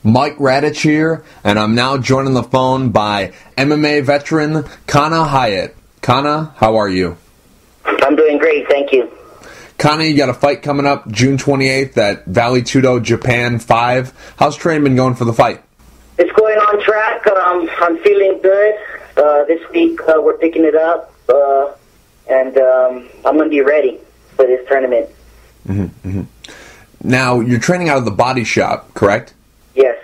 Mike Radich here, and I'm now joined on the phone by MMA Veteran Kana Hyatt. Kana, how are you? I'm doing great, thank you. Kana, you got a fight coming up June 28th at Valley Tudo, Japan 5. How's training been going for the fight? It's going on track. I'm feeling good. This week we're picking it up, and I'm going to be ready for this tournament. Now, you're training out of the Body Shop, correct? Yes.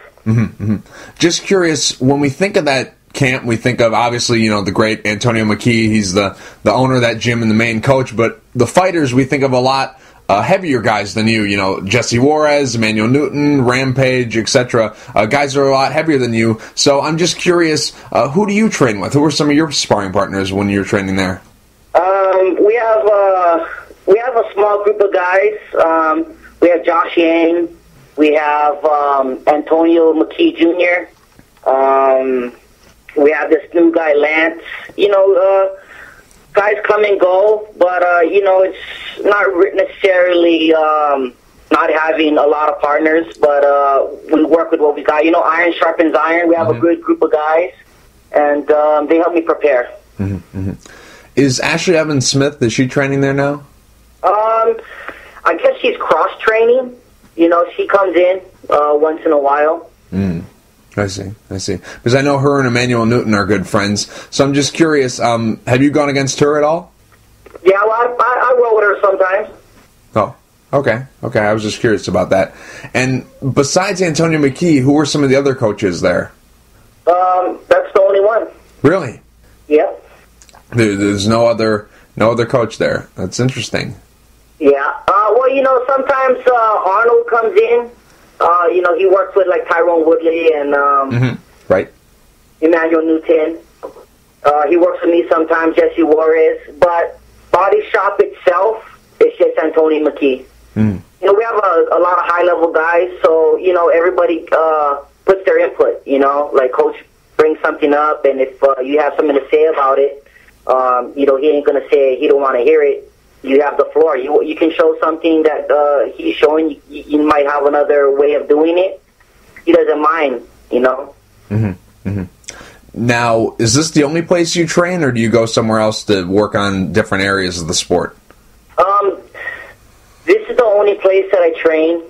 Just curious, when we think of that camp, we think of, obviously, you know, the great Antonio McKee. He's the owner of that gym and the main coach. But the fighters, we think of a lot heavier guys than you. You know, Jesse Juarez, Emmanuel Newton, Rampage, etc. Guys that are a lot heavier than you. So I'm just curious, who do you train with? Who are some of your sparring partners when you're training there? We have a small group of guys. We have Josh Yang. We have Antonio McKee Jr. We have this new guy, Lance. You know, guys come and go, but, you know, it's not necessarily not having a lot of partners, but we work with what we got. You know, iron sharpens iron. We have a good group of guys, and they help me prepare. Is Ashley Evans Smith, is she training there now? I guess she's cross-training. You know, she comes in once in a while. I see. Because I know her and Emmanuel Newton are good friends. So I'm just curious, have you gone against her at all? Yeah, well, I roll with her sometimes. Oh, okay. I was just curious about that. And besides Antonio McKee, who were some of the other coaches there? That's the only one. Really? Yep. There's no other coach there. That's interesting. Yeah. Well, you know, sometimes Arnold comes in. You know, he works with like Tyrone Woodley and right. Emmanuel Newton. He works with me sometimes, Jesse Juarez. But Body Shop itself is just Antonio McKee. You know, we have a lot of high-level guys, so, you know, everybody puts their input, you know. Like, Coach brings something up, and if you have something to say about it, you know, he ain't going to say he don't want to hear it. You have the floor. You can show something that he's showing. You might have another way of doing it. He doesn't mind, you know. Now, is this the only place you train, or do you go somewhere else to work on different areas of the sport? This is the only place that I train.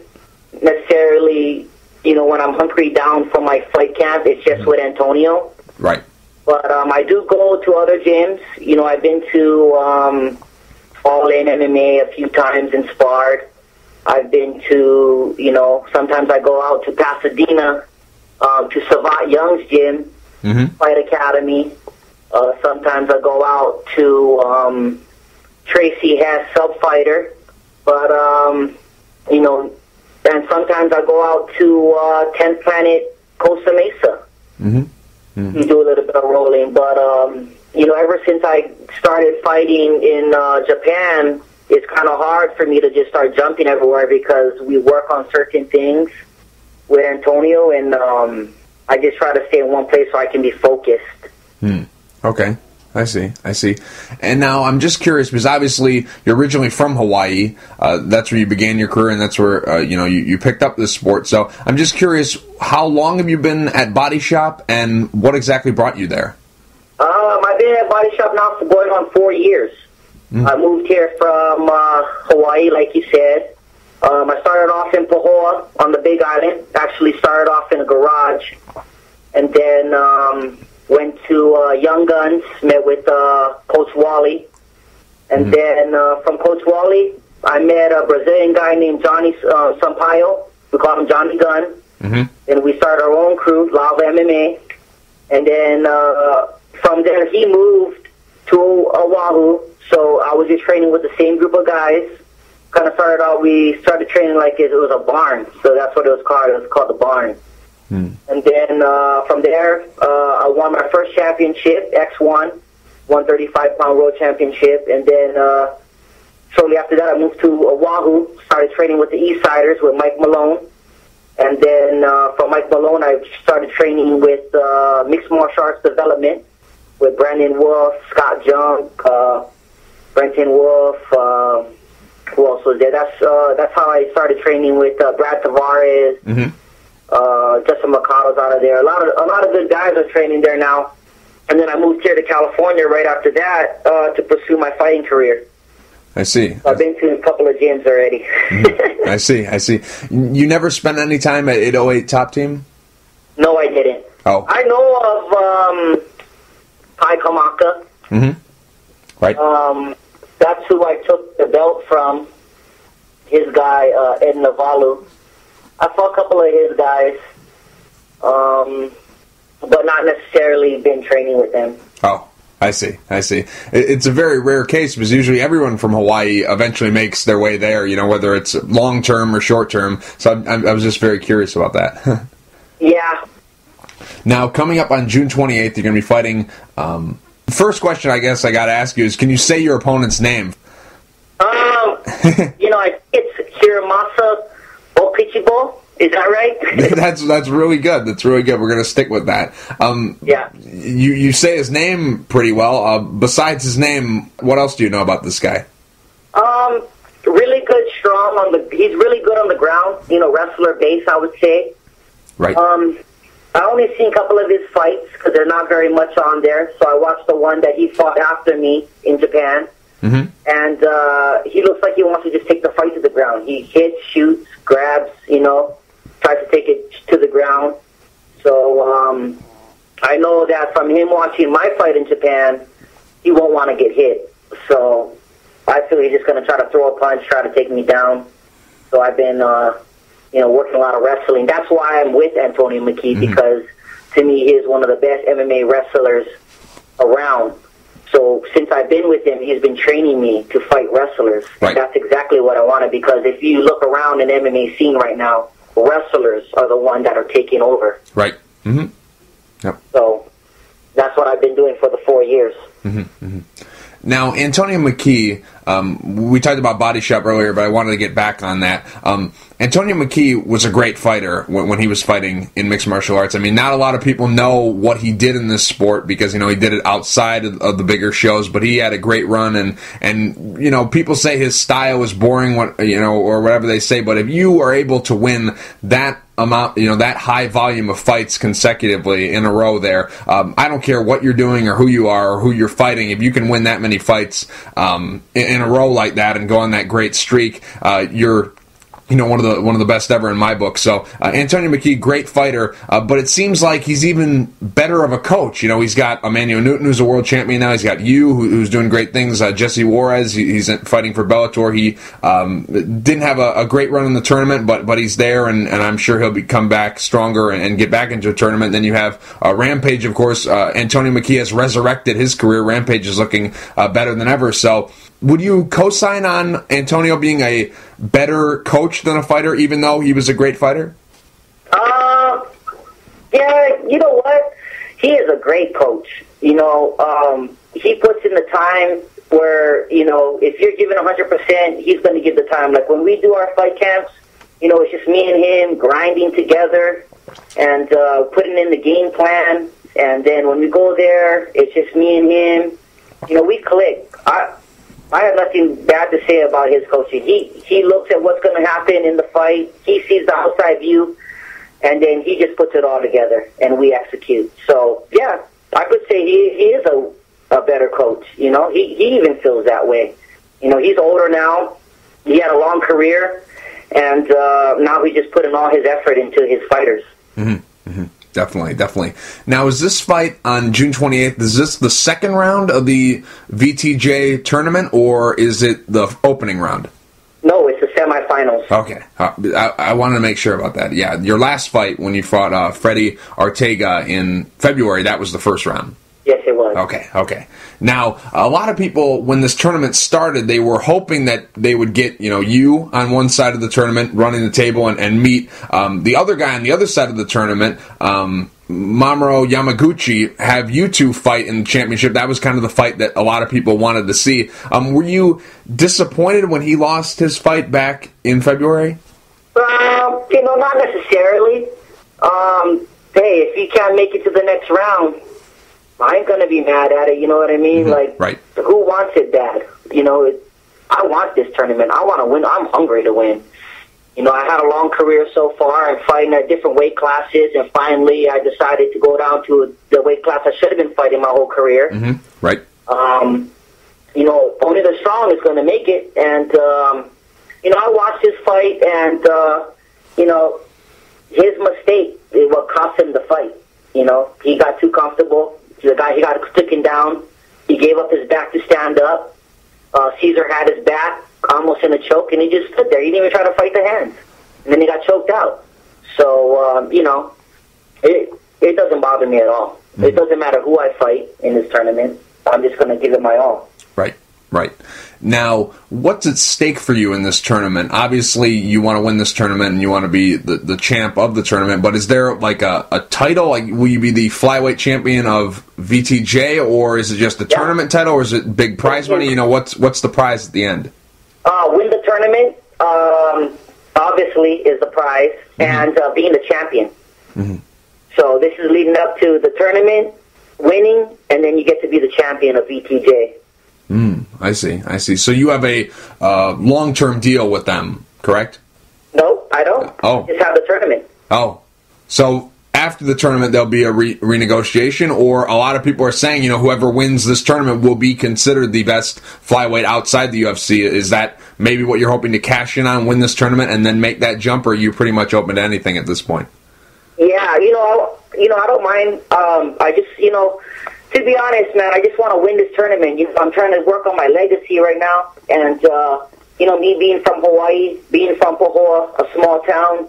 Necessarily, you know, when I'm hunkering down for my fight camp, it's just with Antonio. Right. But I do go to other gyms. You know, I've been to All In MMA a few times and sparred. I've been to, you know, sometimes I go out to Pasadena to Savat Young's gym, Fight Academy. Sometimes I go out to Tracy Hess Subfighter. But, you know, and sometimes I go out to 10th Planet Costa Mesa. You do a little bit of rolling. But, you know, ever since I started fighting in Japan, it's kind of hard for me to just start jumping everywhere because we work on certain things with Antonio, and I just try to stay in one place so I can be focused. Okay, I see. And now I'm just curious, because obviously you're originally from Hawaii. That's where you began your career, and that's where you know, you picked up this sport. So I'm just curious, how long have you been at Body Shop, and what exactly brought you there? I've been at Body Shop now for going on 4 years. I moved here from Hawaii, like you said. I started off in Pahoa on the Big Island. Actually started off in a garage. And then went to Young Guns, met with Coach Wally. And then from Coach Wally, I met a Brazilian guy named Johnny Sampaio. We call him Johnny Gunn. And we started our own crew, Lava MMA. And then from there, he moved to Oahu. So I was just training with the same group of guys. Kind of started out, we started training like it was a barn. So that's what it was called. It was called the barn. And then from there, I won my first championship, X1, 135-pound world championship. And then shortly after that, I moved to Oahu, started training with the Eastsiders with Mike Malone. And then from Mike Malone, I started training with Mixed Martial Arts Development with Brandon Wolf, Scott Junk, Brenton Wolf. Who else was there? That's how I started training with Brad Tavares. Justin Mercado's out of there. A lot of good guys are training there now. And then I moved here to California right after that to pursue my fighting career. I see. I've been to a couple of gyms already. Mm-hmm. I see. You never spent any time at 808 Top Team? No, I didn't. Oh. I know of Kai Kamaka. Mm-hmm. Right. That's who I took the belt from. His guy, Ed Navalu. I fought a couple of his guys, but not necessarily been training with them. Oh, I see. It's a very rare case because usually everyone from Hawaii eventually makes their way there, whether it's long-term or short-term. So I was just very curious about that. Yeah. Now, coming up on June 28th, you're going to be fighting. First question I guess I got to ask you is, can you say your opponent's name? I think it's Hiramasa Okichibo. Is that right? That's really good. We're going to stick with that. Yeah. You say his name pretty well. Besides his name, what else do you know about this guy? Really good, strong he's really good on the ground. Wrestler base, I would say. Right. I only seen a couple of his fights because they're not very much on there. So I watched the one that he fought after me in Japan. Mm-hmm. And he looks like he wants to just take the fight to the ground. He hits, shoots, grabs, tries to take it to the ground. So I know that from him watching my fight in Japan, he won't want to get hit. So I feel he's just going to try to throw a punch, try to take me down. So I've been, working a lot of wrestling. That's why I'm with Antonio McKee, mm-hmm. because to me he is one of the best MMA wrestlers around. So since I've been with him, he's been training me to fight wrestlers. Right. And that's exactly what I wanted, because if you look around in the MMA scene right now, wrestlers are the ones that are taking over. Right. Mm-hmm. Yep. So that's what I've been doing for the 4 years. Mm-hmm. Mm-hmm. Now, Antonio McKee, we talked about Body Shop earlier, but I wanted to get back on that. Antonio McKee was a great fighter when he was fighting in mixed martial arts. I mean, not a lot of people know what he did in this sport because, he did it outside of the bigger shows, but he had a great run, and people say his style is boring, or whatever they say, but if you are able to win that amount, that high volume of fights consecutively in a row there, I don't care what you're doing or who you are or who you're fighting, if you can win that many fights in a row like that and go on that great streak, you're one of the best ever in my book. So Antonio McKee, great fighter, but it seems like he's even better of a coach. He's got Emmanuel Newton, who's a world champion now. He's got who's doing great things. Jesse Juarez, he's fighting for Bellator. He didn't have a great run in the tournament, but he's there, and I'm sure he'll come back stronger and get back into a tournament. Then you have Rampage, of course. Antonio McKee has resurrected his career. Rampage is looking better than ever. So would you co-sign on Antonio being a better coach than a fighter, even though he was a great fighter? Yeah, you know what? He is a great coach. He puts in the time where, if you're giving 100%, he's going to give the time. Like when we do our fight camps, it's just me and him grinding together and putting in the game plan. And then when we go there, it's just me and him. We click. I have nothing bad to say about his coaching. He looks at what's going to happen in the fight. He sees the outside view, and then he just puts it all together, and we execute. So, yeah, I could say he is a better coach. He even feels that way. He's older now. He had a long career, and now he's just putting all his effort into his fighters. Mm-hmm. Mm-hmm. Definitely. Now, is this fight on June 28th, is this the second round of the VTJ tournament, or is it the opening round? No, it's the semifinals. Okay. I wanted to make sure about that. Yeah, your last fight when you fought Freddie Ortega in February, that was the first round. Yes, it was. Okay. Now, a lot of people, when this tournament started, they were hoping that they would get, you on one side of the tournament, running the table, and meet the other guy on the other side of the tournament, Mamoru Yamaguchi, have you two fight in the championship. That was kind of the fight that a lot of people wanted to see. Were you disappointed when he lost his fight back in February? Not necessarily. Hey, if he can't make it to the next round, I ain't going to be mad at it, you know what I mean? Mm-hmm. Right. Who wants it bad? I want this tournament. I want to win. I'm hungry to win. I had a long career so far and fighting at different weight classes, and finally I decided to go down to the weight class I should have been fighting my whole career. Mm-hmm. Right. Only the strong is going to make it, and I watched this fight, and his mistake is what cost him the fight. He got too comfortable. He got taken down. He gave up his back to stand up. Caesar had his back almost in a choke, and he just stood there. He didn't even try to fight the hands, and then he got choked out. So it doesn't bother me at all. Mm-hmm. It doesn't matter who I fight in this tournament. I'm just going to give it my all. Right. Now, what's at stake for you in this tournament? Obviously, you want to win this tournament and you want to be the champ of the tournament, but is there like a title? Like, will you be the flyweight champion of VTJ, or is it just a tournament title, or is it big prize money? What's the prize at the end? Win the tournament, obviously, is the prize, and being the champion. Mm-hmm. So this is leading up to the tournament, winning, and then you get to be the champion of VTJ. I see. So you have a long-term deal with them, correct? No, I don't. I just have the tournament. So after the tournament, there'll be a renegotiation, or a lot of people are saying, whoever wins this tournament will be considered the best flyweight outside the UFC. Is that maybe what you're hoping to cash in on, win this tournament, and then make that jump, or are you pretty much open to anything at this point? Yeah, I don't mind. I just, to be honest, man, I just want to win this tournament. I'm trying to work on my legacy right now, and me being from Hawaii, being from Pahoa, a small town,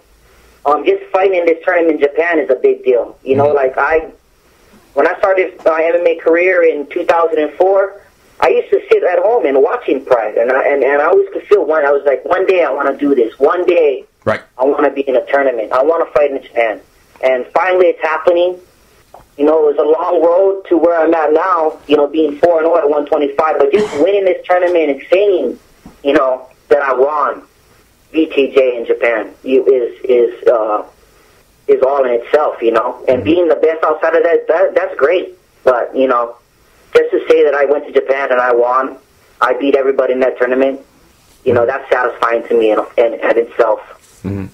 just fighting in this tournament in Japan is a big deal. When I started my MMA career in 2004, I used to sit at home and watching Pride, and I always could feel I was like, one day I want to do this. One day, I want to be in a tournament. I want to fight in Japan, and finally it's happening. It was a long road to where I'm at now, being 4-0 at 125, but just winning this tournament and saying, that I won VTJ in Japan is all in itself, and being the best outside of that's great. But, just to say that I went to Japan and I won, I beat everybody in that tournament, that's satisfying to me in itself. Mm-hmm.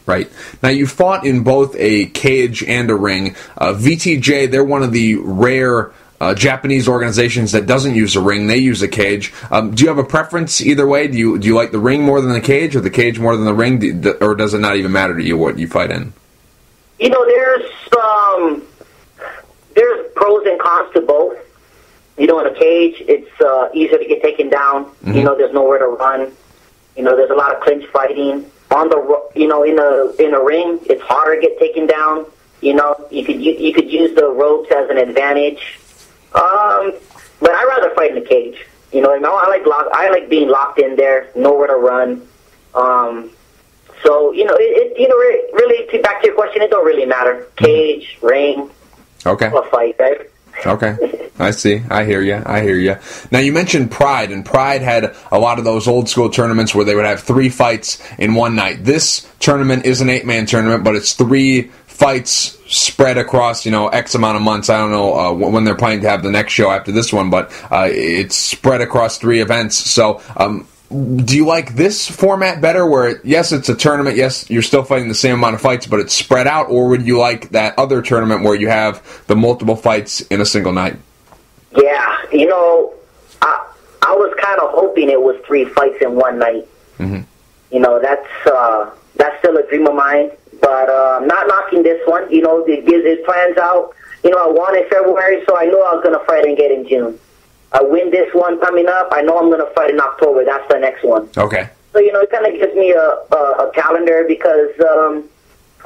Right. Now, you fought in both a cage and a ring. VTJ, they're one of the rare Japanese organizations that doesn't use a ring. They use a cage. Do you have a preference either way? Do you like the ring more than the cage, or the cage more than the ring, or does it not even matter to you what you fight in? There's pros and cons to both. In a cage, it's easier to get taken down. Mm-hmm. There's nowhere to run. There's a lot of clinch fighting. On the in a ring, it's harder to get taken down. You could use the ropes as an advantage. But I'd rather fight in the cage. I like being locked in there, nowhere to run. Really, back to your question, it don't really matter. Cage, ring, a fight, right? Okay, I see. I hear you. Now, you mentioned Pride, and Pride had a lot of those old school tournaments where they would have 3 fights in one night. This tournament is an 8-man tournament, but it's 3 fights spread across, X amount of months. I don't know when they're planning to have the next show after this one, but it's spread across 3 events. So, do you like this format better, where, yes, it's a tournament, yes, you're still fighting the same amount of fights, but it's spread out, or would you like that other tournament where you have the multiple fights in a single night? Yeah, I was kind of hoping it was 3 fights in one night. Mm-hmm. That's still a dream of mine, but not knocking this one. It gives its plans out. I won in February, so I knew I was going to fight and get in June. I win this one coming up, I know I'm going to fight in October. That's the next one. Okay. So, it kind of gives me a calendar, because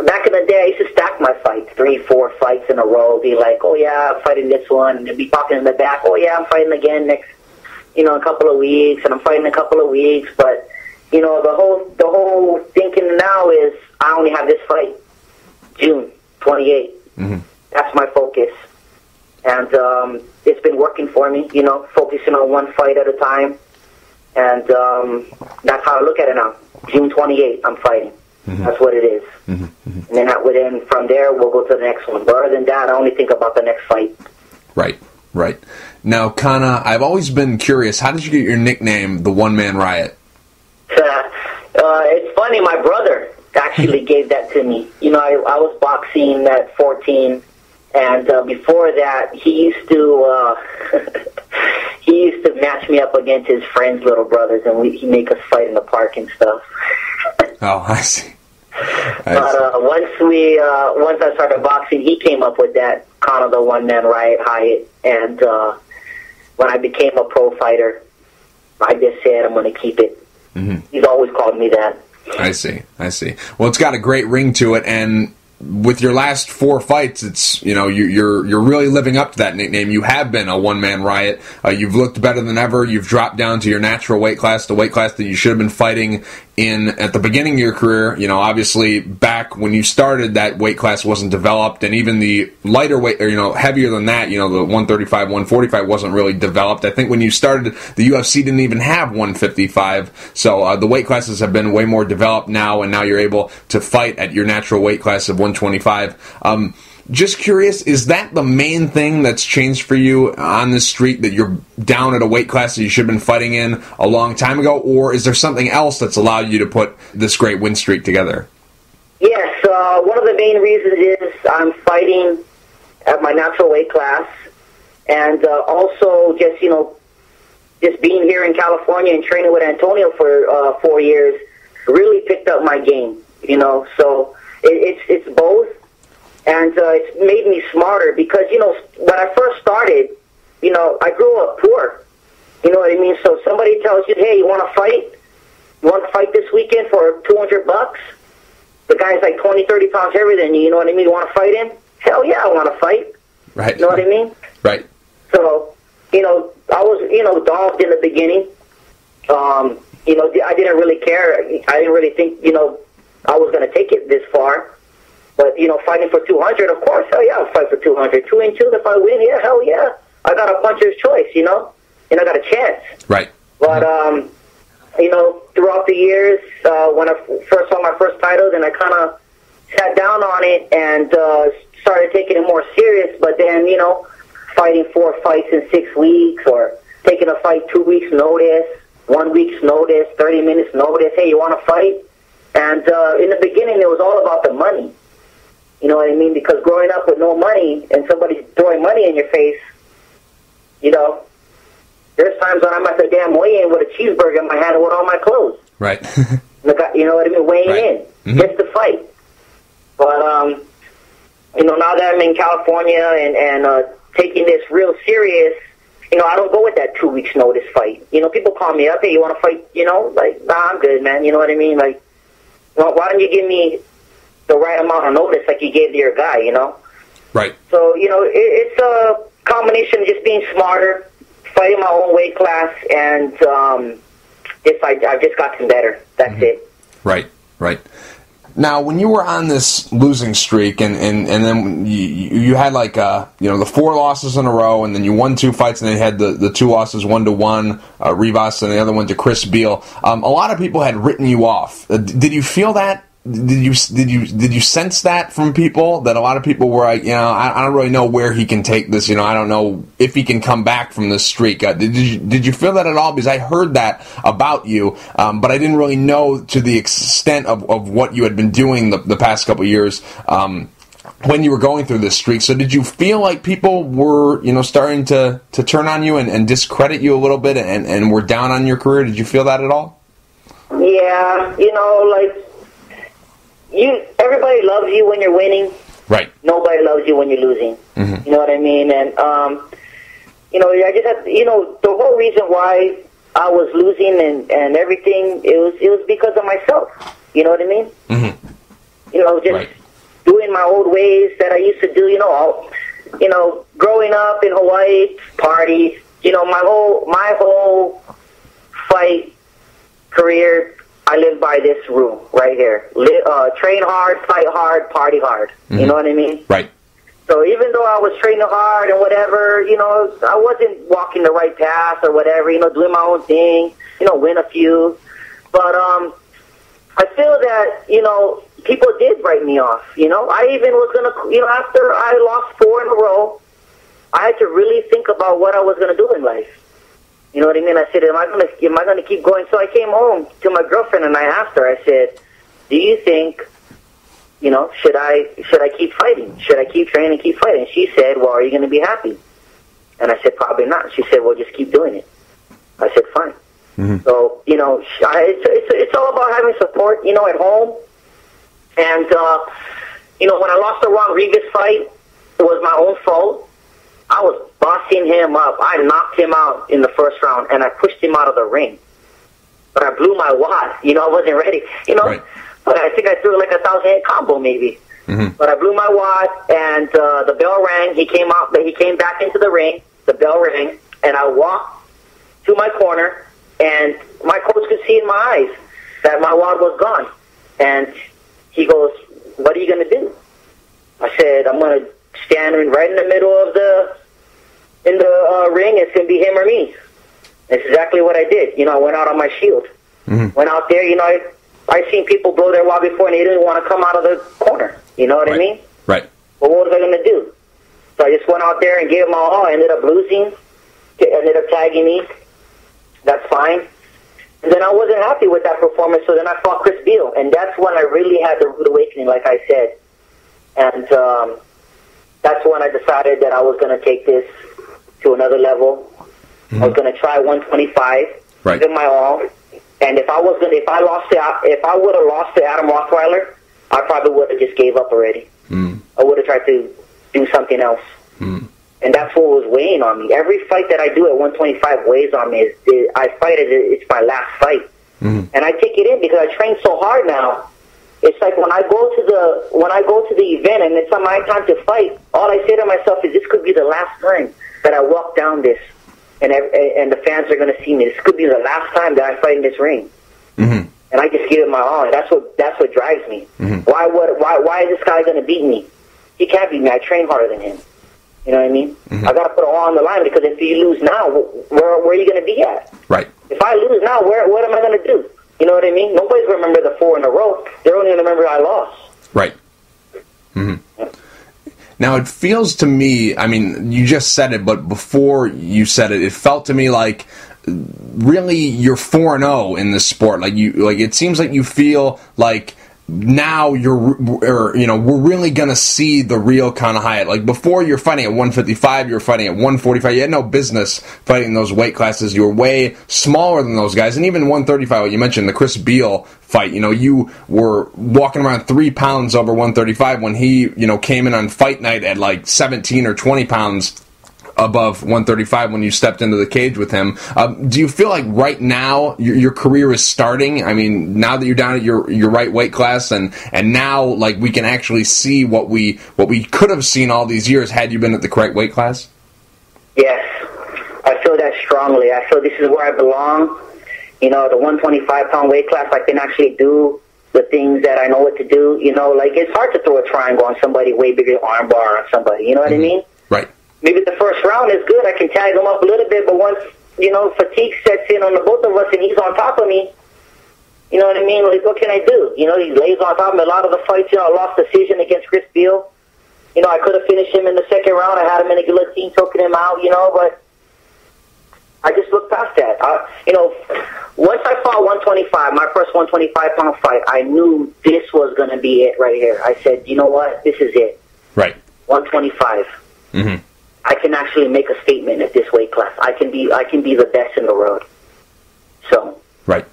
back in the day, I used to stack my fights, 3-4 fights in a row, be like, oh, yeah, I'm fighting this one, and they'd be talking in the back, oh, yeah, I'm fighting again next, a couple of weeks, and I'm fighting a couple of weeks, but, the whole thinking now is I only have this fight, June 28th. Mm-hmm. That's my focus. And it's been working for me, focusing on one fight at a time. And that's how I look at it now. June 28th, I'm fighting. Mm-hmm. That's what it is. Mm-hmm. Mm-hmm. And then from there, we'll go to the next one. But other than that, I only think about the next fight. Right. Now, Kana, I've always been curious, how did you get your nickname, the Man Riot? It's funny, my brother actually gave that to me. You know, I was boxing at 14, and before that, he used to match me up against his friends' little brothers, and he'd make us fight in the park and stuff. Oh, I see. But once I started boxing, he came up with that, kind of the one-man Riot Hyatt, and when I became a pro fighter, I just said I'm going to keep it. Mm-hmm. He's always called me that. I see. Well, it's got a great ring to it, and with your last 4 fights, it's, you know, you're really living up to that nickname. You have been a one-man Riot. You've looked better than ever. You've dropped down to your natural weight class, the weight class that you should have been fighting in at the beginning of your career. You know, obviously back when you started, that weight class wasn't developed, and even the lighter weight, or, you know, heavier than that, you know, the 135, 145 wasn't really developed. I think when you started, the UFC didn't even have 155. So the weight classes have been way more developed now, and now you're able to fight at your natural weight class of 125. Just curious, is that the main thing that's changed for you on this streak, that you're down at a weight class that you should have been fighting in a long time ago, or is there something else that's allowed you to put this great win streak together? Yes, one of the main reasons is I'm fighting at my natural weight class, and also just, you know, just being here in California and training with Antonio for 4 years really picked up my game, you know, so it's both. And it's made me smarter because, you know, when I first started, you know, I grew up poor. You know what I mean? So somebody tells you, hey, you want to fight? You want to fight this weekend for $200? The guy's like 20, 30 pounds heavier than you. You know what I mean? You want to fight him? Hell yeah, I want to fight. Right. You know what I mean? Right. So, you know, I was, you know, dogged in the beginning. You know, I didn't really care. I didn't really think, you know, I was going to take it this far. But, you know, fighting for 200, of course, hell yeah, I'll fight for 200. 2 and 2, if I win, yeah, hell yeah. I got a puncher's choice, you know? And I got a chance. Right. But, you know, throughout the years, when I first saw my first title, then I kind of sat down on it and started taking it more serious. But then, you know, fighting 4 fights in 6 weeks, or taking a fight 2 weeks' notice, 1 week's notice, 30 minutes notice, hey, you want to fight? And in the beginning, it was all about the money. You know what I mean? Because growing up with no money and somebody's throwing money in your face, you know, there's times when I'm at the damn weigh-in with a cheeseburger in my hand and with all my clothes. Right. You know what I mean? Weighing in. Just to fight. But, you know, now that I'm in California and taking this real serious, you know, I don't go with that 2 weeks notice fight. You know, people call me up, hey, you want to fight? You know, like, nah, I'm good, man. You know what I mean? Like, well, why don't you give me the right amount of notice like you gave to your guy, you know? Right. So, you know, it's a combination of just being smarter, fighting my own weight class, and I've just gotten better. That's it. Right. Now, when you were on this losing streak, and then you had like you know, the 4 losses in a row, and then you won 2 fights, and then you had the 2 losses, 1-1, Rivas, and the other one to Chris Beal. A lot of people had written you off. Did you feel that? Did you sense that from people, that a lot of people were like, you know, I don't really know where he can take this, you know, I don't know if he can come back from this streak. Did you feel that at all? Because I heard that about you, but I didn't really know to the extent of what you had been doing the past couple of years when you were going through this streak. So did you feel like people were, you know, starting to turn on you and discredit you a little bit and were down on your career? Did you feel that at all? Yeah, you know, like, everybody loves you when you're winning. Right. Nobody loves you when you're losing. Mm-hmm. You know what I mean? And, you know, I just had, you know, the whole reason why I was losing and everything, it was because of myself. You know what I mean? Mm-hmm. You know, just doing my old ways that I used to do, you know, growing up in Hawaii, parties, you know, my whole fight career, I live by this rule right here. Train hard, fight hard, party hard. Mm-hmm. You know what I mean? Right. So even though I was training hard and whatever, you know, I wasn't walking the right path or whatever, you know, doing my own thing, you know, win a few. But I feel that, you know, people did write me off, you know. I even was going to, you know, after I lost 4 in a row, I had to really think about what I was going to do in life. You know what I mean? I said, am I gonna keep going? So I came home to my girlfriend and I asked her, I said, do you think, you know, should I keep fighting? Should I keep training and keep fighting? She said, well, are you going to be happy? And I said, probably not. She said, well, just keep doing it. I said, fine. Mm-hmm. So, you know, it's all about having support, you know, at home. And, you know, when I lost the Rodriguez fight, it was my own fault. I was bossing him up. I knocked him out in the first round, and I pushed him out of the ring. But I blew my wad. You know, I wasn't ready. You know, right. But I think I threw like a 1,000-head combo maybe. Mm-hmm. But I blew my wad, and the bell rang. He came out. He came back into the ring. The bell rang, and I walked to my corner, and my coach could see in my eyes that my wad was gone. And he goes, what are you going to do? I said, I'm going to stand right in the middle of the ring. It's going to be him or me. That's exactly what I did. You know, I went out on my shield. Mm-hmm. Went out there, you know, I seen people blow their wad before and they didn't want to come out of the corner. You know what I mean? Right. But what was I going to do? So I just went out there and gave them all. I ended up losing. Ended up tagging me. That's fine. And then I wasn't happy with that performance, so then I fought Chris Beal. And that's when I really had the rude awakening, like I said. And that's when I decided that I was going to take this to another level. Mm-hmm. I was going to try 125, give my all. And if I would have lost to Adam Rothweiler, I probably would have just gave up already. Mm. I would have tried to do something else. Mm. And that's what was weighing on me. Every fight that I do at 125 weighs on me. I fight it. It's my last fight, and I take it in because I train so hard now. It's like when I go to the event and it's my time to fight. All I say to myself is, this could be the last time that I walk down this, and the fans are going to see me. This could be the last time that I fight in this ring. Mm-hmm. And I just give it my all. And that's what drives me. Mm-hmm. Why is this guy going to beat me? He can't beat me. I train harder than him. You know what I mean? Mm-hmm. I got to put it all on the line because if you lose now, where are you going to be at? Right. If I lose now, what am I going to do? You know what I mean? Nobody's going to remember the 4 in a row. They're only going to remember I lost. Right. Mm-hmm. Yeah. Now, it feels to me, I mean, you just said it, but before you said it, it felt to me like really you're 4-0 in this sport. Like it seems like you feel like now we're really going to see the real Kana Hyatt. Like before, you're fighting at 155, you're fighting at 145. You had no business fighting those weight classes. You were way smaller than those guys. And even 135, what you mentioned, the Chris Beal fight, you know, you were walking around 3 pounds over 135 when he, you know, came in on fight night at like 17 or 20 pounds above 135 when you stepped into the cage with him. Do you feel like right now your career is starting? I mean, now that you're down at your right weight class, and now like we can actually see what we could have seen all these years had you been at the correct weight class? Yes, I feel that strongly. I feel this is where I belong. You know, the 125-pound weight class, I can actually do the things that I know what to do. You know, like it's hard to throw a triangle on somebody way bigger arm bar on somebody. You know what I mean? Right. Maybe the first round is good. I can tag him up a little bit, but once, you know, fatigue sets in on the both of us and he's on top of me, you know what I mean? Like, what can I do? You know, he lays on top of me. A lot of the fights, you know, I lost decision against Chris Beal. You know, I could have finished him in the second round. I had him in a guillotine, choking him out, you know, but I just looked past that. You know, once I fought 125, my first 125-pound fight, I knew this was going to be it right here. I said, you know what? This is it. Right. 125. Mm-hmm. I can actually make a statement at this weight class. I can be the best in the world. So. Right.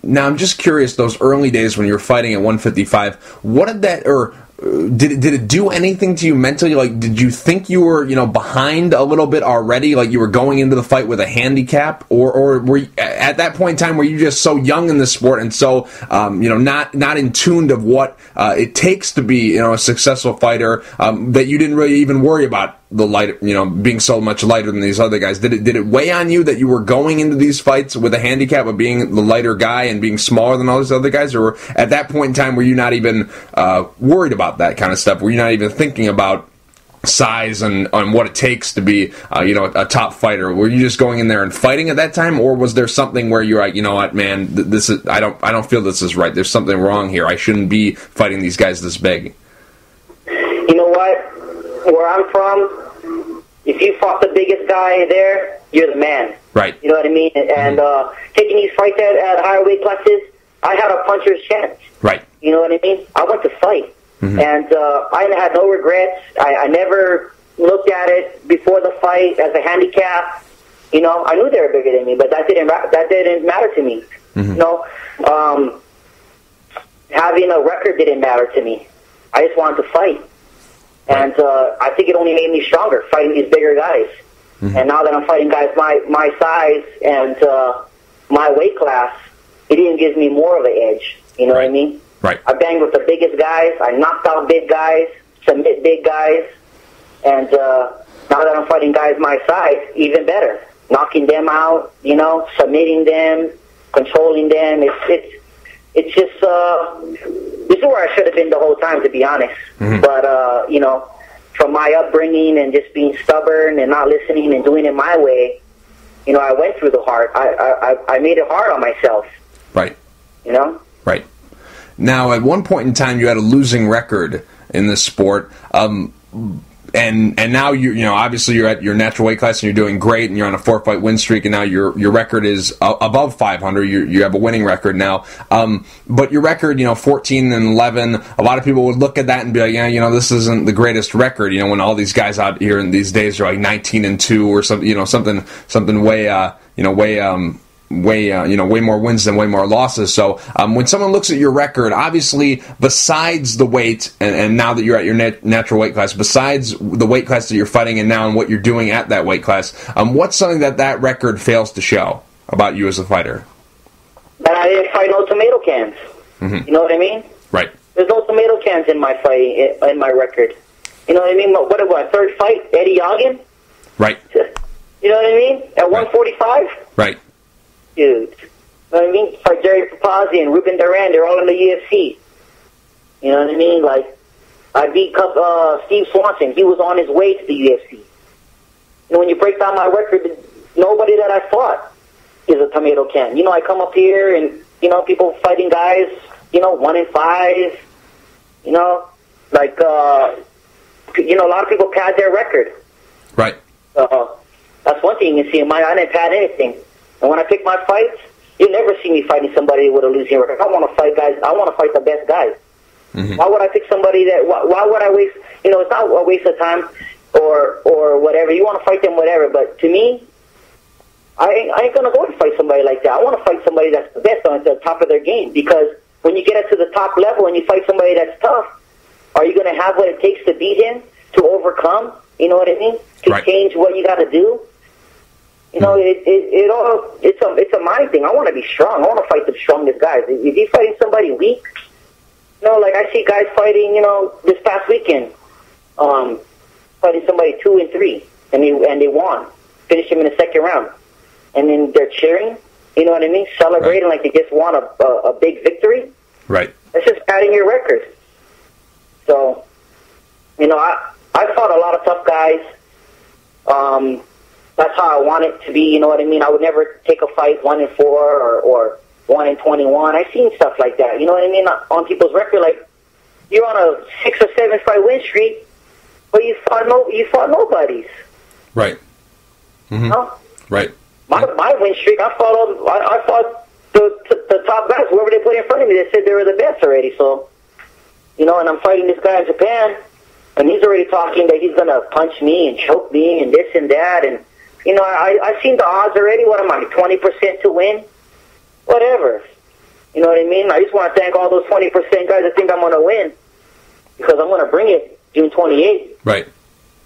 Now, I'm just curious, those early days when you were fighting at 155, what did that, or did it do anything to you mentally? Like, did you think you were, you know, behind a little bit already? Like you were going into the fight with a handicap, or were you, at that point in time, were you just so young in this sport and so, you know, not in tune of what it takes to be, you know, a successful fighter, that you didn't really even worry about the light, you know, being so much lighter than these other guys? Did it weigh on you that you were going into these fights with a handicap of being the lighter guy and being smaller than all these other guys? Or at that point in time, were you not even worried about that kind of stuff? Were you not even thinking about size and what it takes to be, you know, a top fighter? Were you just going in there and fighting at that time, or was there something where you're like, you know what, man, this is I don't feel this is right. There's something wrong here. I shouldn't be fighting these guys this big. You know what? Where I'm from, if you fought the biggest guy there, you're the man. Right. You know what I mean? And taking these fights at higher weight classes, I had a puncher's chance. Right. You know what I mean? I went to fight. And I had no regrets. I never looked at it before the fight as a handicap. You know, I knew they were bigger than me, but that didn't matter to me. You know, having a record didn't matter to me. I just wanted to fight. And I think it only made me stronger, fighting these bigger guys. And now that I'm fighting guys my size and my weight class, it even gives me more of an edge. You know what I mean? Right. I banged with the biggest guys. I knocked out big guys, submit big guys. And now that I'm fighting guys my size, even better. Knocking them out, you know, submitting them, controlling them. It's just, this is where I should have been the whole time, to be honest. But, you know, from my upbringing and just being stubborn and not listening and doing it my way, you know, I went through the hard. I made it hard on myself. Right. You know? Right. Now, at one point in time, you had a losing record in this sport. And now you know obviously you're at your natural weight class and you're doing great and you're on a 4-fight win streak and now your record is above 500. You have a winning record now, but your record 14-11. A lot of people would look at that and be like, yeah, this isn't the greatest record. When all these guys out here in these days are like 19-2 or something, something way way more wins than way more losses. So when someone looks at your record, obviously besides the weight and now that you're at your natural weight class, besides the weight class that you're fighting in now and what you're doing at that weight class, what's something that record fails to show about you as a fighter? That I didn't fight no tomato cans. You know what I mean? Right. There's no tomato cans in my fight, in my record. You know what I mean? What third fight? Eddie Yoggin? Right. You know what I mean? At 145? Right. Dude. You know what I mean? Fight Jerry Papazzi and Ruben Duran, they're all in the UFC. You know what I mean? Like, I beat Steve Swanson. He was on his way to the UFC. When you break down my record, nobody that I fought is a tomato can. I come up here and, people fighting guys, 1-5, like, a lot of people pad their record. Right. That's one thing you can see. I didn't pad anything. And when I pick my fights, you never see me fighting somebody with a losing record. I want to fight guys. I want to fight the best guys. Why would I pick somebody that? Why would I waste? It's not a waste of time or whatever. You want to fight them, whatever. But to me, I ain't gonna go and fight somebody like that. I want to fight somebody that's the best on the top of their game. Because when you get up to the top level and you fight somebody that's tough, are you gonna have what it takes to beat him, to overcome? You know what I mean? To change what you got to do. It's a mind thing. I want to be strong. I want to fight the strongest guys. If you're fighting somebody weak, like I see guys fighting, this past weekend, fighting somebody 2-3, and they won, finished him in the second round, and then they're cheering. You know what I mean? Celebrating like they just won a big victory. Right. That's just padding your record. So, I fought a lot of tough guys. That's how I want it to be, you know what I mean? I would never take a fight 1-4 or 1-21. I've seen stuff like that, you know what I mean? On people's record, like, you're on a 6 or 7 fight win streak, but you fought nobodies. Right. Right. My win streak, I fought the top guys, whoever they put in front of me, they said they were the best already. So, and I'm fighting this guy in Japan, and he's already talking that he's gonna punch me and choke me and this and that, and I've seen the odds already. What am I, 20% to win? Whatever. You know what I mean? I just want to thank all those 20% guys that think I'm going to win, because I'm going to bring it June 28th. Right.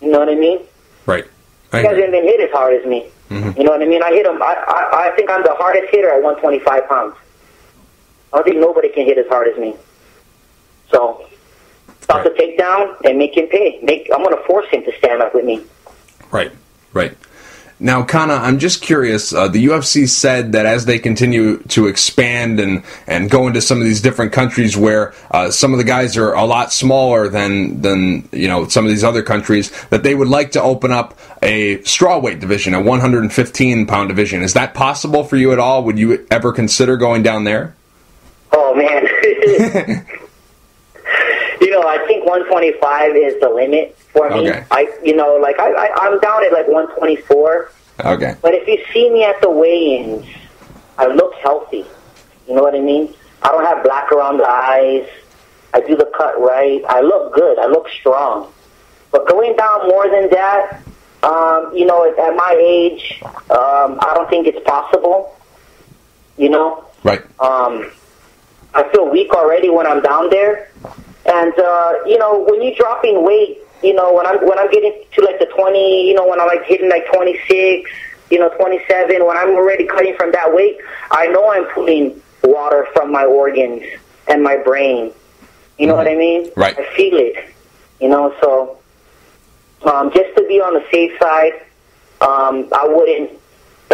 You know what I mean? Right. You guys haven't been hit as hard as me. You know what I mean? I hit them. I think I'm the hardest hitter at 125 pounds. I don't think nobody can hit as hard as me. So, stop the takedown and make him pay. I'm going to force him to stand up with me. Right. Right. Now, Kana, I'm just curious, the UFC said that as they continue to expand and go into some of these different countries where some of the guys are a lot smaller than some of these other countries, that they would like to open up a strawweight division, a 115-pound division. Is that possible for you at all? Would you ever consider going down there? Oh, man. I think 125 is the limit for me. Okay. I'm down at like 124. Okay. But if you see me at the weigh-ins, I look healthy. You know what I mean? I don't have black around the eyes. I do the cut right. I look good. I look strong. But going down more than that, you know, at my age, I don't think it's possible. You know? Right. I feel weak already when I'm down there. And, you know, when you're dropping weight, you know, when I'm getting to like the 20, you know, when I'm like hitting like 26, you know, 27, when I'm already cutting from that weight, I know I'm pulling water from my organs and my brain. You know what I mean? Right. I feel it. You know, so just to be on the safe side, I wouldn't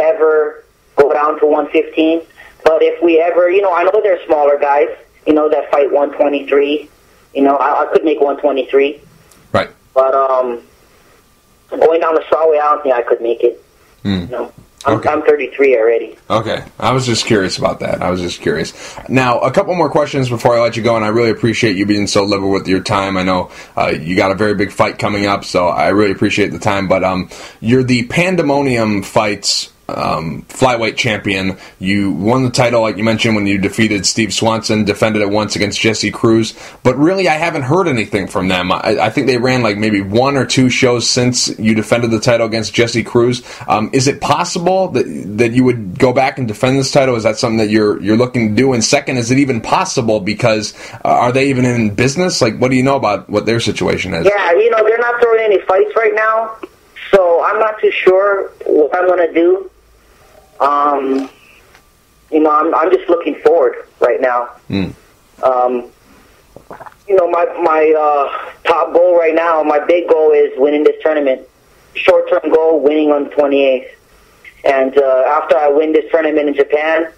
ever go down to 115. But if we ever, you know, I know there's smaller guys, you know, that fight 123. You know, I could make 123. Right. But going down the Strawweight, I don't think I could make it. You know, I'm 33 already. Okay. I was just curious about that. I was just curious. Now, a couple more questions before I let you go, and I really appreciate you being so liberal with your time. I know you got a very big fight coming up, so I really appreciate the time. But you're the Pandemonium Fights flyweight champion. You won the title, like you mentioned, when you defeated Steve Swanson, defended it once against Jesse Cruz, but really I haven't heard anything from them. I think they ran like maybe 1 or 2 shows since you defended the title against Jesse Cruz. Is it possible that you would go back and defend this title? Is that something that you're looking to do? And second, is it even possible, because are they even in business? Like, what do you know about what their situation is? Yeah, you know, they're not throwing any fights right now, so I'm not too sure what I'm going to do. You know, I'm just looking forward right now. You know, my top goal right now, my big goal is winning this tournament. Short-term goal, winning on the 28th. And after I win this tournament in Japan,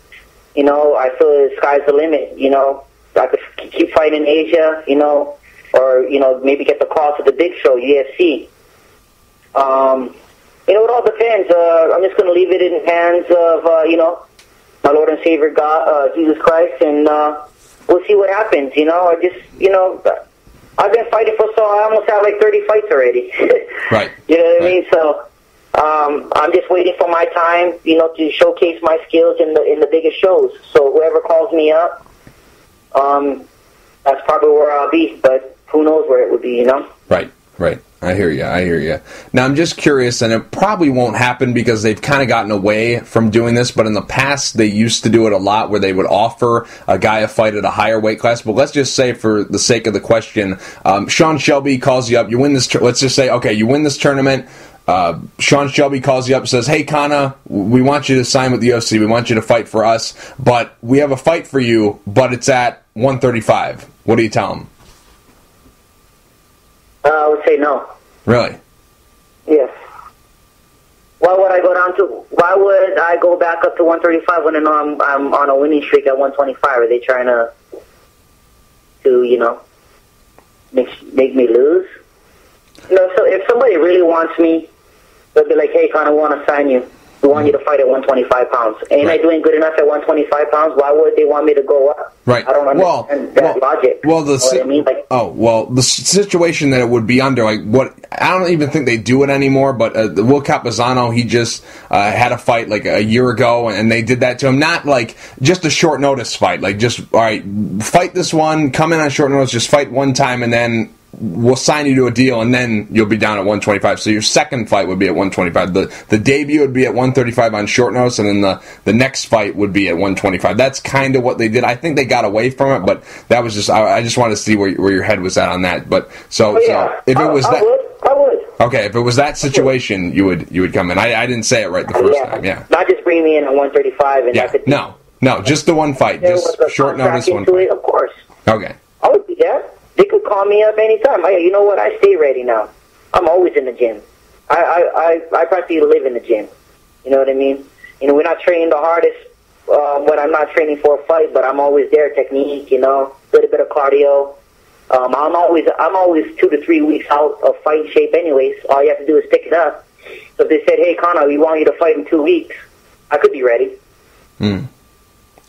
you know, I feel the sky's the limit. You know, I could keep fighting in Asia, you know, or, you know, maybe get the call to the big show, UFC. You know, it all depends. I'm just going to leave it in the hands of, you know, my Lord and Savior God, Jesus Christ, and we'll see what happens. You know, I just, you know, I've been fighting for I almost have like 30 fights already. Right. You know what I mean? So I'm just waiting for my time, you know, to showcase my skills in the biggest shows. So whoever calls me up, that's probably where I'll be. But who knows where it would be, you know? Right. Right. I hear you. Now, I'm just curious, and it probably won't happen because they've kind of gotten away from doing this, but in the past, they used to do it a lot where they would offer a guy a fight at a higher weight class. But let's just say, for the sake of the question, Sean Shelby calls you up, you win this, let's just say, okay, you win this tournament, Sean Shelby calls you up and says, hey, Kana, we want you to sign with the UFC, we want you to fight for us, but we have a fight for you, but it's at 135. What do you tell him? I would say no. Really? Yes. Why would I go back up to 135 when I know I'm on a winning streak at 125? Are they trying to you know, make me lose? You know, so if somebody really wants me, they'll be like, hey, Connor, we want to sign you. We want you to fight at 125 pounds. Ain't I doing good enough at 125 pounds? Why would they want me to go up? Right. I don't understand that logic. Well, you know what I mean? Like, the situation that it would be under, like, what, I don't even think they do it anymore, but Will Capizano, he just had a fight like a year ago, and they did that to him. Not like just a short notice fight, like just, all right, fight this one, come in on short notice, just fight one time, and then we'll sign you to a deal, and then you'll be down at 125. So your second fight would be at 125. The debut would be at 135 on short notice, and then the next fight would be at 125. That's kind of what they did. I think they got away from it, but that was just, I just wanted to see where your head was at on that. But so if it was I would. Okay, if it was that situation, you would come in. I didn't say it right the first time. Yeah. Not just bring me in at 135 and no, just the one fight, just short notice one fight. Of course. Okay. I would be there. They could call me up anytime. You know what? I stay ready now. I'm always in the gym. I practically live in the gym. You know what I mean? You know, we're not training the hardest when I'm not training for a fight, but I'm always there. Technique, you know, a little bit of cardio. I'm always 2 to 3 weeks out of fight shape. Anyways, all you have to do is pick it up. So if they said, "Hey, Connor, we want you to fight in 2 weeks," I could be ready.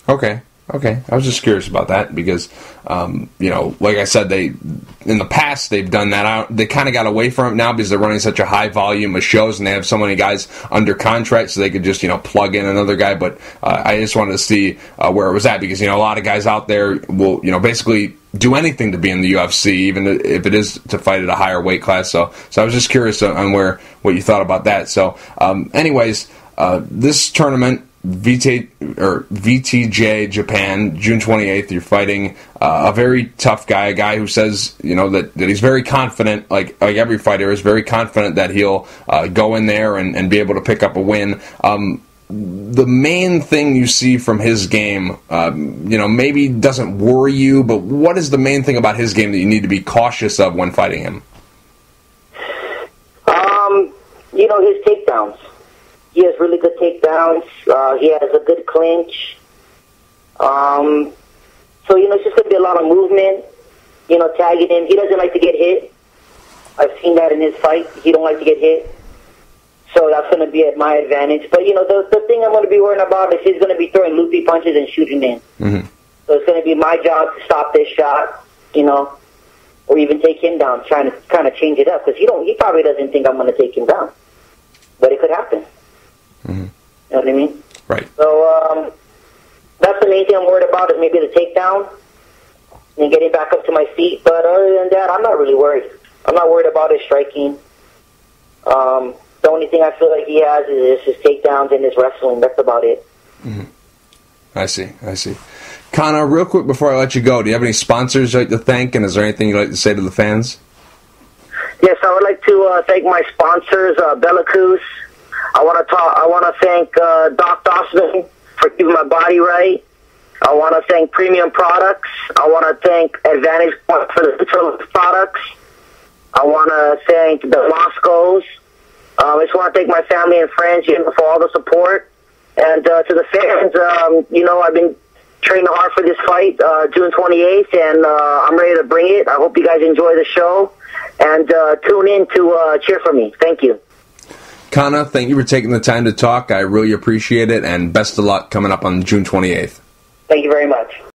Okay. Okay, I was just curious about that because, like I said, in the past they've done that out. They kind of got away from it now because they're running such a high volume of shows and they have so many guys under contract, so they could just plug in another guy. But I just wanted to see where it was at because a lot of guys out there will basically do anything to be in the UFC, even if it is to fight at a higher weight class. So I was just curious on what you thought about that. So, anyways, this tournament. VTJ Japan, June 28th, you're fighting a very tough guy, a guy who says, that he's very confident, like every fighter is very confident that he'll go in there and be able to pick up a win. The main thing you see from his game, maybe doesn't worry you, but what is the main thing about his game that you need to be cautious of when fighting him? His takedowns. He has really good takedowns. He has a good clinch. So, it's just going to be a lot of movement, tagging him. He doesn't like to get hit. I've seen that in his fight. He don't like to get hit. So that's going to be at my advantage. But, the thing I'm going to be worrying about is he's going to be throwing loopy punches and shooting in. Mm-hmm. So it's going to be my job to stop this shot, or even take him down, trying to kind of change it up. Because he probably doesn't think I'm going to take him down. But it could happen. Mm-hmm. You know what I mean? Right. So that's the main thing I'm worried about is maybe the takedown and getting back up to my feet. But other than that, I'm not really worried. I'm not worried about his striking. The only thing I feel like he has is his takedowns and his wrestling. That's about it. Mm-hmm. I see. Kana, real quick before I let you go, do you have any sponsors you'd like to thank, and is there anything you'd like to say to the fans? Yes, I would like to thank my sponsors, Bellicus. I want to thank Doc Dossman for keeping my body right. I want to thank Premium Products. I want to thank Advantage for the products. I want to thank the Moscows. I just want to thank my family and friends for all the support. And to the fans, I've been training hard for this fight, June 28th, and I'm ready to bring it. I hope you guys enjoy the show. And tune in to cheer for me. Thank you. Kana, thank you for taking the time to talk. I really appreciate it, and best of luck coming up on June 28th. Thank you very much.